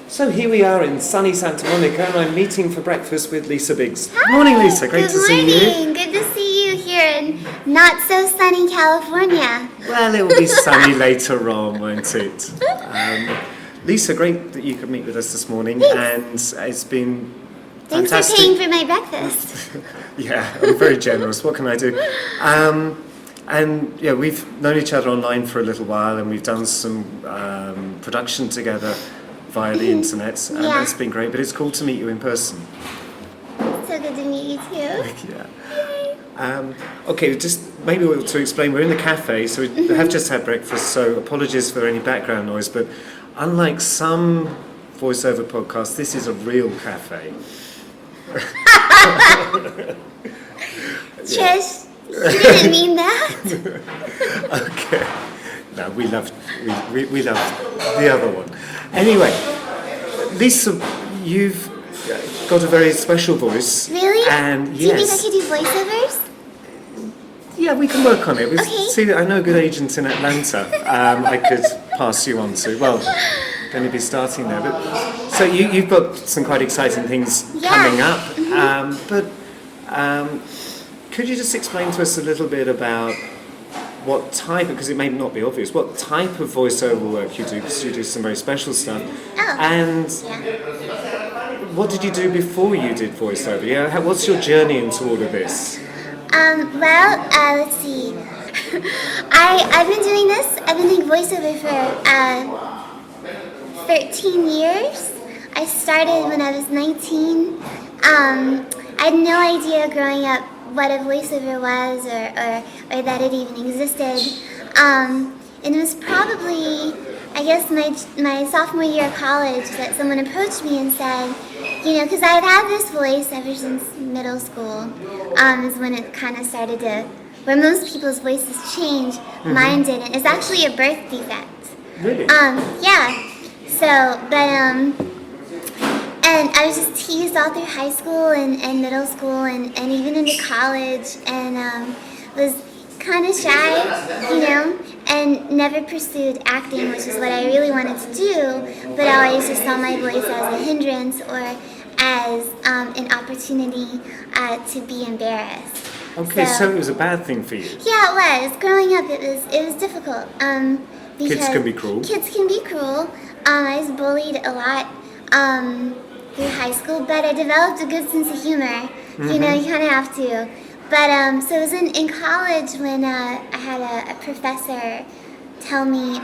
So here we are in sunny Santa Monica, and I'm meeting for breakfast with Lisa Biggs. Hi. Morning, Lisa. Great to see you. Good morning. Good to see you here in not so sunny California. Well, it will be sunny later on, won't it? Lisa, great that you could meet with us this morning. Thanks. And it's been Thanks fantastic. for paying for my breakfast. Yeah, I'm very generous. What can I do? And yeah, we've known each other online for a little while, and we've done some production together via the internet, and Yeah. it's been great. But it's cool to meet you in person. So good to meet you too. Yeah. Okay, just maybe to explain, we're in the cafe, so we have just had breakfast, so apologies for any background noise, but unlike some voiceover podcasts, this is a real cafe. Trish, you didn't mean that. Okay. No, we love the other one. Anyway, Lisa, you've got a very special voice. Really? And Do you think I yes. could do voiceovers? Yeah, we can work on it. Okay. See, I know a good agent in Atlanta. I could pass you on to. Well, going to be starting there. But so you've got some quite exciting things coming up. But could you just explain to us a little bit about what type, because it may not be obvious, what type of voiceover work you do? Because you do some very special stuff. Oh. And Yeah. what did you do before you did voiceover? Yeah, what's your journey into all of this? Let's see. I've been doing this. I've been doing voiceover for 13 years. I started when I was 19. I had no idea growing up what a voiceover was or that it even existed. And it was probably, I guess, my sophomore year of college that someone approached me and said, because I've had this voice ever since middle school, is when it kind of started to, where most people's voices change, mine didn't. It's actually a birth defect. Really? Yeah. So, and I was just teased all through high school and middle school and even into college, and was kind of shy, and never pursued acting, which is what I really wanted to do, but I always just saw my voice as a hindrance or as an opportunity to be embarrassed. Okay, so it was a bad thing for you. Yeah, it was. Growing up, it was difficult. Because Kids can be cruel. Kids can be cruel. I was bullied a lot through high school, but I developed a good sense of humor. You kind of have to. But so it was in college when I had a professor tell me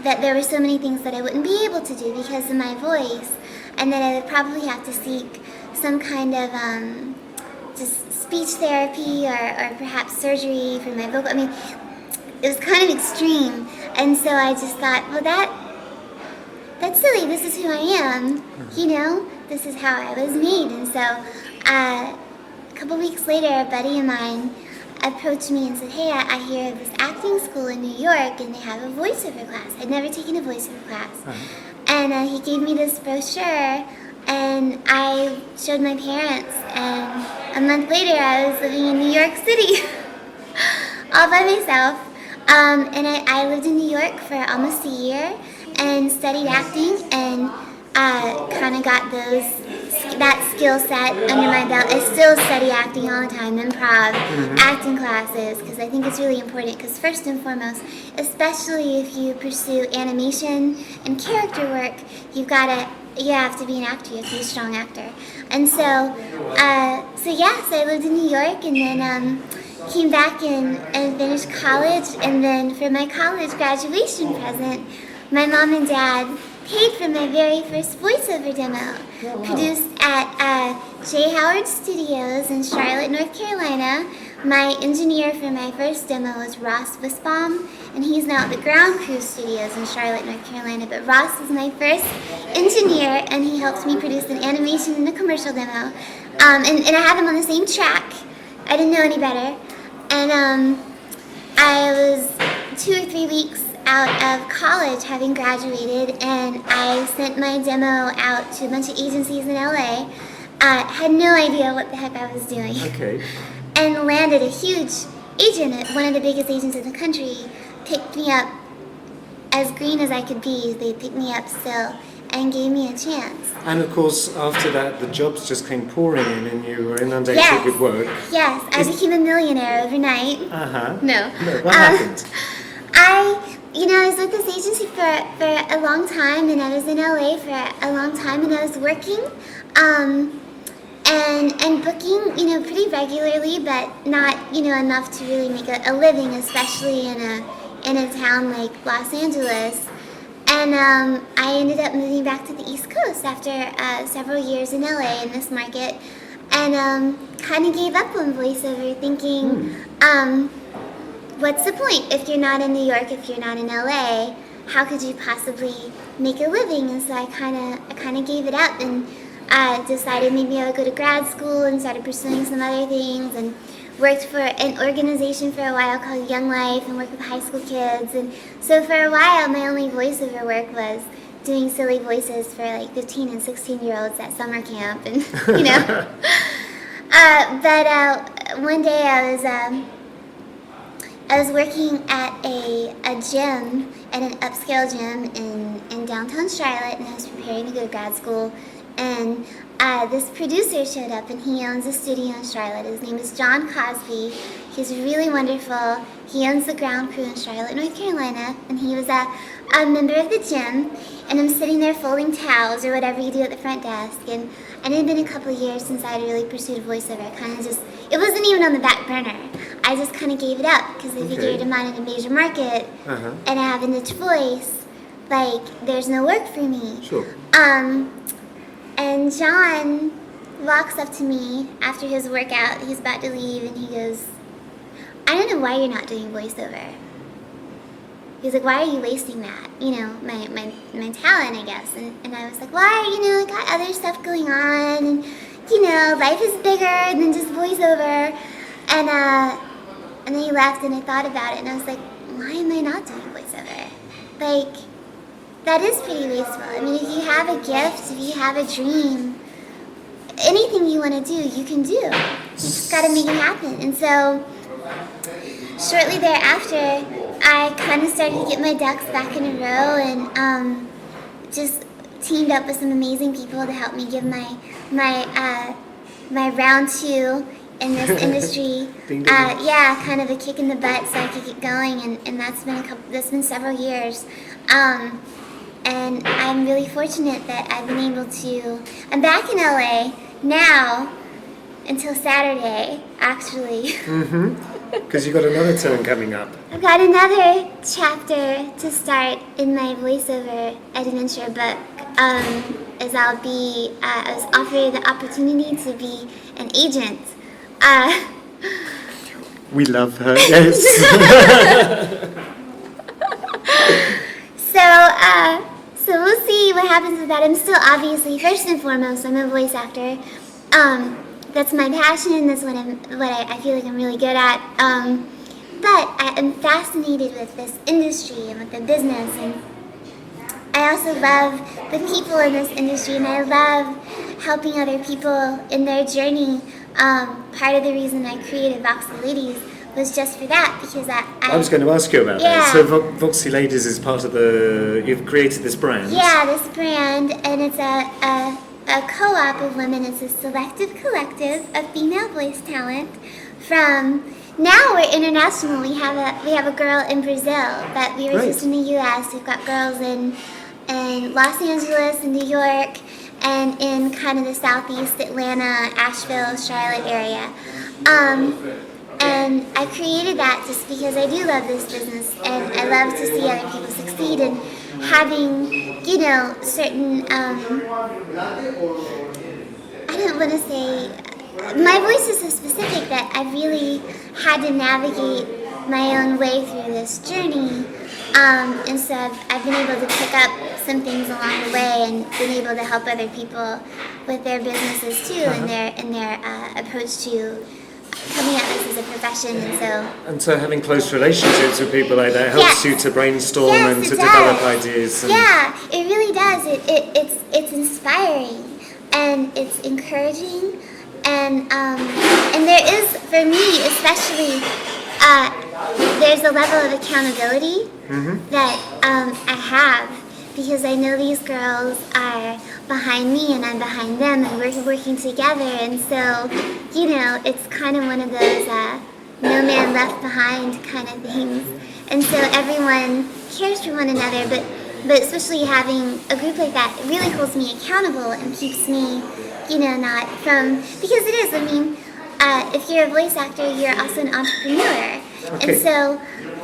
that there were so many things that I wouldn't be able to do because of my voice, and that I would probably have to seek some kind of just speech therapy or perhaps surgery for my vocal. I mean, it was kind of extreme, and so I just thought, well, that's silly. This is who I am, This is how I was made. And so a couple weeks later, a buddy of mine approached me and said, hey, I hear of this acting school in New York, and they have a voiceover class. I'd never taken a voiceover class. And he gave me this brochure, and I showed my parents, and a month later I was living in New York City all by myself. And I lived in New York for almost a year and studied acting, and kind of got that skill set under my belt. I still study acting all the time, improv, acting classes, because I think it's really important, because first and foremost, especially if you pursue animation and character work, you have to be an actor, you have to be a strong actor. And so I lived in New York, and then came back and finished college, and then for my college graduation present, my mom and dad paid for my very first voiceover demo, produced at J. Howard Studios in Charlotte, North Carolina. My engineer for my first demo was Ross Wisbaum, and he's now at the Ground Crew Studios in Charlotte, North Carolina. But Ross was my first engineer, and he helped me produce an animation and a commercial demo. And I had him on the same track. I didn't know any better. And I was 2 or 3 weeks out of college, having graduated, and I sent my demo out to a bunch of agencies in LA. Had no idea what the heck I was doing. Okay. And landed a huge agent, one of the biggest agents in the country, picked me up as green as I could be. They picked me up still and gave me a chance. And of course, after that, the jobs just came pouring in and you were inundated Yes. with work. Yes, I became a millionaire overnight. Uh-huh. No. What happened? I was with this agency for a long time, and I was in LA for a long time, and I was working, and booking, pretty regularly, but not, enough to really make a living, especially in a town like Los Angeles. And I ended up moving back to the East Coast after several years in LA in this market, and kind of gave up on voiceover, thinking, what's the point if you're not in New York, if you're not in LA? How could you possibly make a living? And so I kind of gave it up and decided maybe I would go to grad school and started pursuing some other things, and worked for an organization for a while called Young Life and worked with high school kids. And so for a while, my only voiceover work was doing silly voices for like 15 and 16-year-olds at summer camp, and but one day I was working at a gym, at an upscale gym in downtown Charlotte, and I was preparing to go to grad school. And this producer showed up, and he owns a studio in Charlotte. His name is John Cosby. He's really wonderful. He owns the ground crew in Charlotte, North Carolina, and he was a member of the gym. And I'm sitting there folding towels or whatever you do at the front desk. And it had been a couple of years since I had really pursued voiceover. I kind of it wasn't even on the back burner. I just kind of gave it up because I figured I'm not in a major market, and I have a niche voice. Like, there's no work for me. Sure. And John walks up to me after his workout. He's about to leave, and he goes, I don't know why you're not doing voiceover. He's like, why are you wasting that? My talent, I guess. And I was like, why? I got other stuff going on, and, life is bigger than just voiceover. And then he left, and I thought about it, and I was like, why am I not doing voiceover? Like, that is pretty wasteful. I mean, if you have a gift, if you have a dream, anything you want to do, you can do. You just got to make it happen. And so, shortly thereafter, I kind of started to get my ducks back in a row, and just teamed up with some amazing people to help me give my round two in this industry. Kind of a kick in the butt so I could get going, and that's been several years. And I'm really fortunate that I've been able to. I'm back in LA now until Saturday, actually. Because you've got another turn coming up. I've got another chapter to start in my voiceover adventure book. As I was offered the opportunity to be an agent. We love her, yes. So we'll see what happens with that. I'm still obviously, first and foremost, I'm a voice actor. That's my passion. That's what I feel like I'm really good at. But I am fascinated with this industry and with the business, and I also love the people in this industry, and I love helping other people in their journey. Part of the reason I created Voxy Ladies was just for that, because I was going to ask you about that. So Voxy Ladies is part of you've created this brand. Yeah, this brand, and it's a co-op of women. It's a selective collective of female voice talent from, now we're international. We have a girl in Brazil, but we were just in the U.S. We've got girls in Los Angeles and New York, and in kind of the southeast, Atlanta, Asheville, Charlotte area. And I created that just because I do love this business, and I love to see other people succeed, and having, certain, I don't want to say, my voice is so specific that I really had to navigate my own way through this journey. And so I've been able to pick up some things along the way, and been able to help other people with their businesses too, and their approach to coming at this as a profession. And so having close relationships with people like that helps you to brainstorm and to develop ideas. Yeah, it really does. It's inspiring, and it's encouraging, and there is, for me especially, there's a level of accountability that I have, because I know these girls are behind me and I'm behind them, and we're working together. And so, it's kind of one of those no man left behind kind of things. And so everyone cares for one another, but especially having a group like that, it really holds me accountable and keeps me, not from, because it is, if you're a voice actor, you're also an entrepreneur. Okay. And so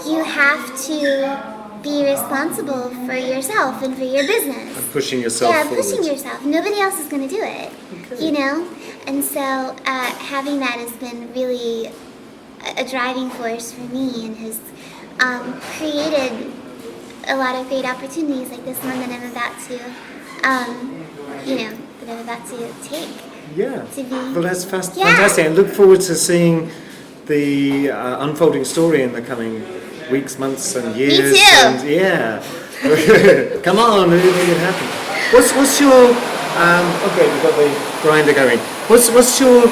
you have to be responsible for yourself and for your business. And pushing yourself forward. Pushing yourself. Nobody else is going to do it, And so having that has been really a driving force for me, and has created a lot of great opportunities like this one that I'm about to take. Yeah. To be, well, that's fantastic. I look forward to seeing the unfolding story in the coming weeks, months, and years. Me too. And, yeah. Come on, make it happen. What's your okay? We've got the grinder going. What's your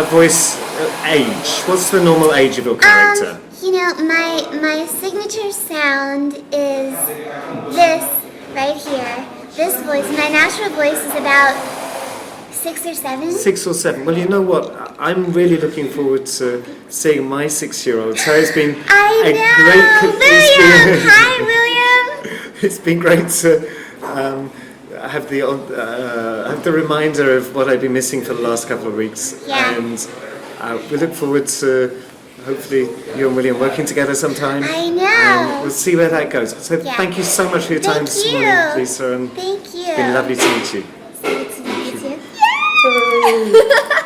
voice age? What's the normal age of your character? My signature sound is this right here. This voice. My natural voice is about 6 or 7. 6 or 7. Well, you know what? I'm really looking forward to seeing my 6-year-old. So it's been Hi, William. It's been great to have the reminder of what I've been missing for the last couple of weeks. Yeah. And we look forward to hopefully you and William working together sometime. I know. And we'll see where that goes. So thank you so much for your time this morning, Lisa. And Thank you. it's been lovely to meet you. It's good to meet you too. Yay!